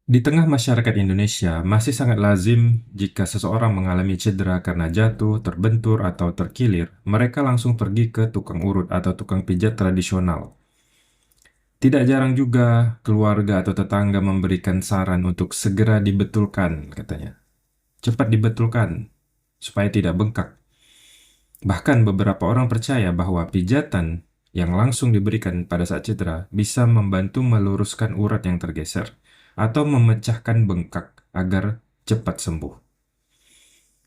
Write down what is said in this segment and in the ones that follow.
Di tengah masyarakat Indonesia, masih sangat lazim jika seseorang mengalami cedera karena jatuh, terbentur, atau terkilir, mereka langsung pergi ke tukang urut atau tukang pijat tradisional. Tidak jarang juga keluarga atau tetangga memberikan saran untuk segera dibetulkan, katanya. Cepat dibetulkan, supaya tidak bengkak. Bahkan beberapa orang percaya bahwa pijatan yang langsung diberikan pada saat cedera bisa membantu meluruskan urat yang tergeser atau memecahkan bengkak agar cepat sembuh.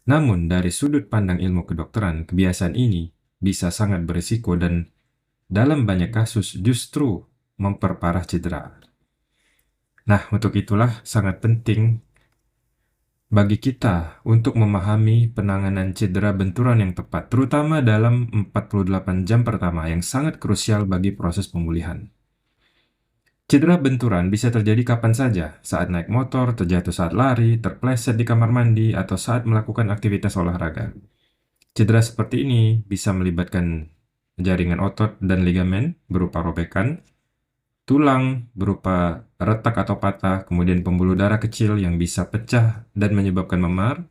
Namun, dari sudut pandang ilmu kedokteran, kebiasaan ini bisa sangat berisiko dan dalam banyak kasus justru memperparah cedera. Nah, untuk itulah sangat penting bagi kita untuk memahami penanganan cedera benturan yang tepat, terutama dalam 48 jam pertama yang sangat krusial bagi proses pemulihan. Cedera benturan bisa terjadi kapan saja, saat naik motor, terjatuh saat lari, terpleset di kamar mandi, atau saat melakukan aktivitas olahraga. Cedera seperti ini bisa melibatkan jaringan otot dan ligamen berupa robekan, tulang berupa retak atau patah, kemudian pembuluh darah kecil yang bisa pecah dan menyebabkan memar,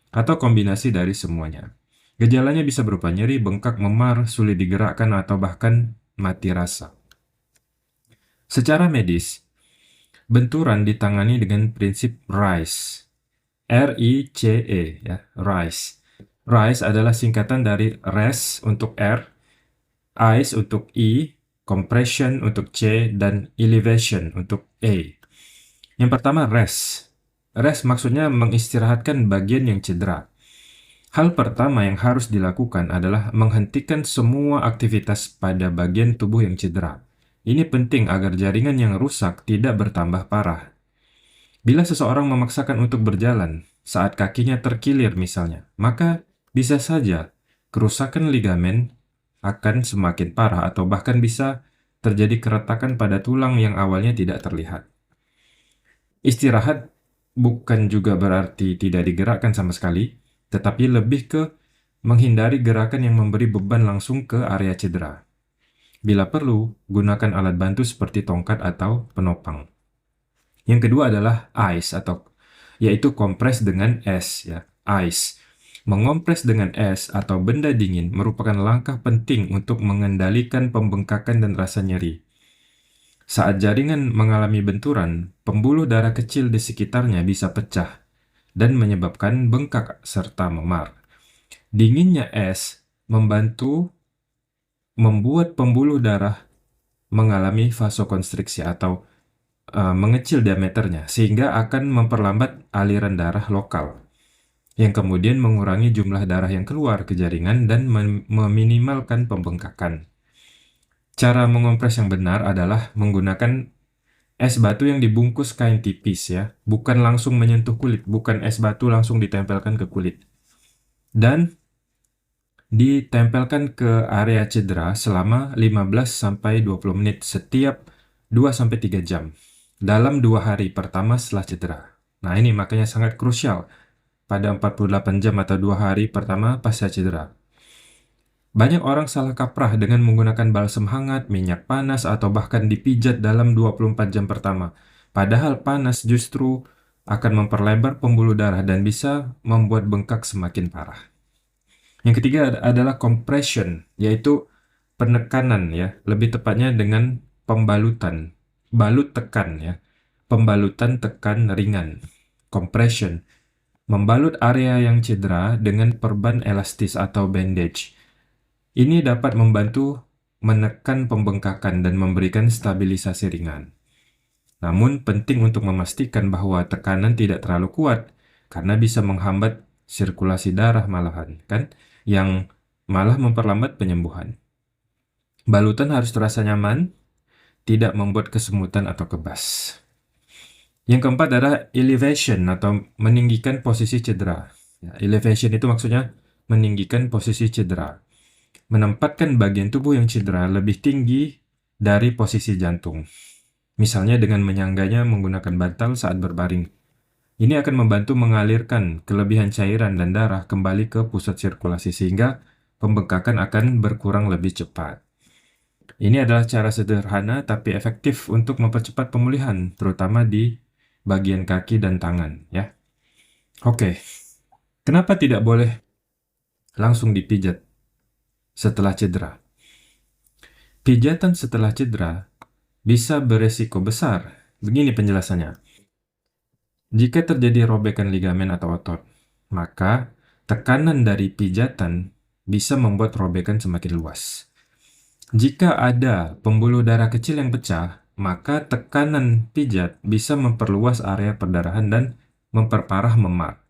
atau kombinasi dari semuanya. Gejalanya bisa berupa nyeri, bengkak, memar, sulit digerakkan, atau bahkan mati rasa. Secara medis, benturan ditangani dengan prinsip RICE. R-I-C-E, ya, RICE. RICE adalah singkatan dari rest untuk R, ice untuk I, compression untuk C, dan elevation untuk E. Yang pertama, rest. Rest maksudnya mengistirahatkan bagian yang cedera. Hal pertama yang harus dilakukan adalah menghentikan semua aktivitas pada bagian tubuh yang cedera. Ini penting agar jaringan yang rusak tidak bertambah parah. Bila seseorang memaksakan untuk berjalan saat kakinya terkilir misalnya, maka bisa saja kerusakan ligamen akan semakin parah atau bahkan bisa terjadi keretakan pada tulang yang awalnya tidak terlihat. Istirahat bukan juga berarti tidak digerakkan sama sekali, tetapi lebih ke menghindari gerakan yang memberi beban langsung ke area cedera. Bila perlu, gunakan alat bantu seperti tongkat atau penopang. Yang kedua adalah ice yaitu kompres dengan es, ya. Ice. Mengompres dengan es atau benda dingin merupakan langkah penting untuk mengendalikan pembengkakan dan rasa nyeri. Saat jaringan mengalami benturan, pembuluh darah kecil di sekitarnya bisa pecah dan menyebabkan bengkak serta memar. Dinginnya es membantu membuat pembuluh darah mengalami vasokonstriksi atau mengecil diameternya, sehingga akan memperlambat aliran darah lokal, yang kemudian mengurangi jumlah darah yang keluar ke jaringan dan meminimalkan pembengkakan. Cara mengompres yang benar adalah menggunakan es batu yang dibungkus kain tipis, ya, bukan langsung menyentuh kulit, bukan es batu langsung ditempelkan ke kulit. Dan ditempelkan ke area cedera selama 15-20 menit setiap 2-3 jam dalam 2 hari pertama setelah cedera. Nah, ini makanya sangat krusial pada 48 jam atau 2 hari pertama pasca cedera. Banyak orang salah kaprah dengan menggunakan balsem hangat, minyak panas, atau bahkan dipijat dalam 24 jam pertama. Padahal panas justru akan memperlebar pembuluh darah dan bisa membuat bengkak semakin parah. Yang ketiga adalah compression, yaitu penekanan, ya, lebih tepatnya dengan pembalutan, balut tekan, ya, pembalutan tekan ringan, compression, membalut area yang cedera dengan perban elastis atau bandage. Ini dapat membantu menekan pembengkakan dan memberikan stabilisasi ringan. Namun penting untuk memastikan bahwa tekanan tidak terlalu kuat, karena bisa menghambat sirkulasi darah malahan, kan, yang malah memperlambat penyembuhan. Balutan harus terasa nyaman, tidak membuat kesemutan atau kebas. Yang keempat adalah elevation atau meninggikan posisi cedera. Ya, elevation itu maksudnya meninggikan posisi cedera. Menempatkan bagian tubuh yang cedera lebih tinggi dari posisi jantung. Misalnya dengan menyangganya menggunakan bantal saat berbaring. Ini akan membantu mengalirkan kelebihan cairan dan darah kembali ke pusat sirkulasi sehingga pembengkakan akan berkurang lebih cepat. Ini adalah cara sederhana tapi efektif untuk mempercepat pemulihan, terutama di bagian kaki dan tangan, ya. Oke, kenapa tidak boleh langsung dipijat setelah cedera? Pijatan setelah cedera bisa beresiko besar. Begini penjelasannya. Jika terjadi robekan ligamen atau otot, maka tekanan dari pijatan bisa membuat robekan semakin luas. Jika ada pembuluh darah kecil yang pecah, maka tekanan pijat bisa memperluas area perdarahan dan memperparah memar.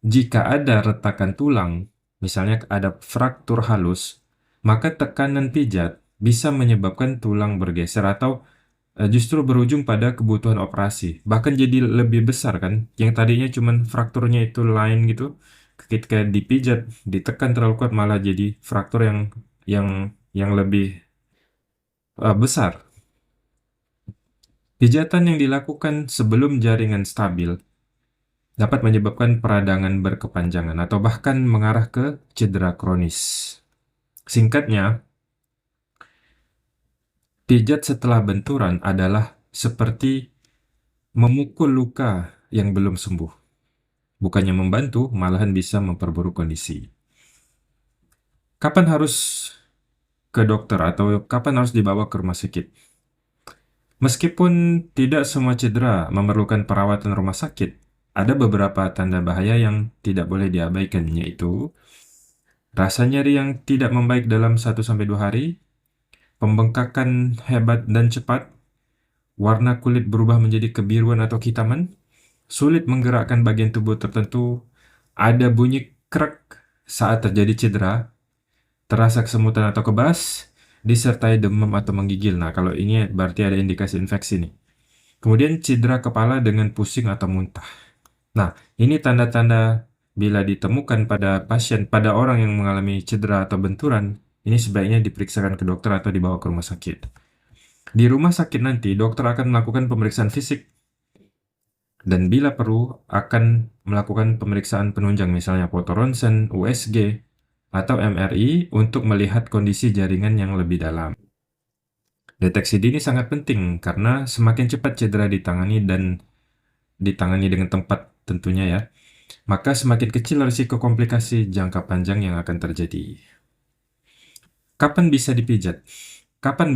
Jika ada retakan tulang, misalnya ada fraktur halus, maka tekanan pijat bisa menyebabkan tulang bergeser atau justru berujung pada kebutuhan operasi. Bahkan jadi lebih besar kan, yang tadinya cuman frakturnya itu lain gitu, ketika dipijat, ditekan terlalu kuat malah jadi fraktur yang lebih besar. Pijatan yang dilakukan sebelum jaringan stabil dapat menyebabkan peradangan berkepanjangan atau bahkan mengarah ke cedera kronis. Singkatnya, pijat setelah benturan adalah seperti memukul luka yang belum sembuh. Bukannya membantu, malahan bisa memperburuk kondisi. Kapan harus ke dokter atau kapan harus dibawa ke rumah sakit? Meskipun tidak semua cedera memerlukan perawatan rumah sakit, ada beberapa tanda bahaya yang tidak boleh diabaikan, yaitu rasa nyeri yang tidak membaik dalam 1-2 hari, pembengkakan hebat dan cepat, warna kulit berubah menjadi kebiruan atau kehitaman, sulit menggerakkan bagian tubuh tertentu, ada bunyi krek saat terjadi cedera, terasa kesemutan atau kebas, disertai demam atau menggigil. Nah, kalau ini berarti ada indikasi infeksi nih. Kemudian cedera kepala dengan pusing atau muntah. Nah, ini tanda-tanda bila ditemukan pada orang yang mengalami cedera atau benturan, ini sebaiknya diperiksakan ke dokter atau dibawa ke rumah sakit. Di rumah sakit nanti, dokter akan melakukan pemeriksaan fisik dan bila perlu akan melakukan pemeriksaan penunjang misalnya foto ronsen, USG, atau MRI untuk melihat kondisi jaringan yang lebih dalam. Deteksi dini sangat penting karena semakin cepat cedera ditangani dengan tepat tentunya ya, maka semakin kecil risiko komplikasi jangka panjang yang akan terjadi. Kapan bisa dipijat? Kapan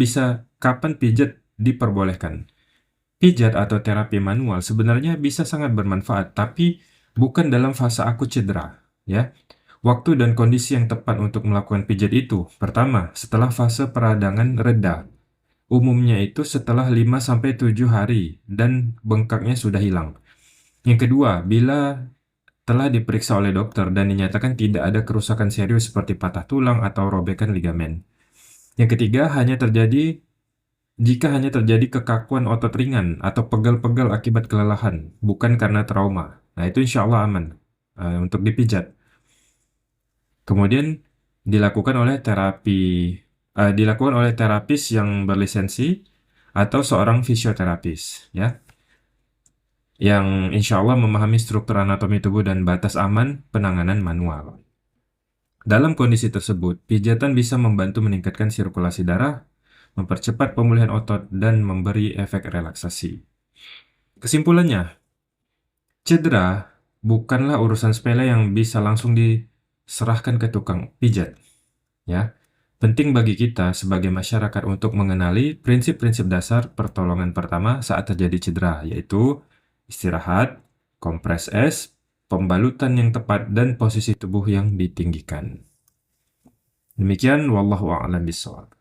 pijat diperbolehkan? Pijat atau terapi manual sebenarnya bisa sangat bermanfaat, tapi bukan dalam fase akut cedera, ya. Waktu dan kondisi yang tepat untuk melakukan pijat itu, pertama, setelah fase peradangan reda. Umumnya itu setelah 5-7 hari dan bengkaknya sudah hilang. Yang kedua, bila telah diperiksa oleh dokter dan dinyatakan tidak ada kerusakan serius seperti patah tulang atau robekan ligamen. Yang ketiga, jika hanya terjadi kekakuan otot ringan atau pegal-pegal akibat kelelahan, bukan karena trauma. Nah, itu insya Allah aman untuk dipijat. Kemudian dilakukan oleh terapis yang berlisensi atau seorang fisioterapis, ya, yang insya Allah memahami struktur anatomi tubuh dan batas aman penanganan manual. Dalam kondisi tersebut, pijatan bisa membantu meningkatkan sirkulasi darah, mempercepat pemulihan otot, dan memberi efek relaksasi. Kesimpulannya, cedera bukanlah urusan sepele yang bisa langsung diserahkan ke tukang pijat. Ya, penting bagi kita sebagai masyarakat untuk mengenali prinsip-prinsip dasar pertolongan pertama saat terjadi cedera, yaitu istirahat, kompres es, pembalutan yang tepat, dan posisi tubuh yang ditinggikan. Demikian, wallahu a'lam bishawab.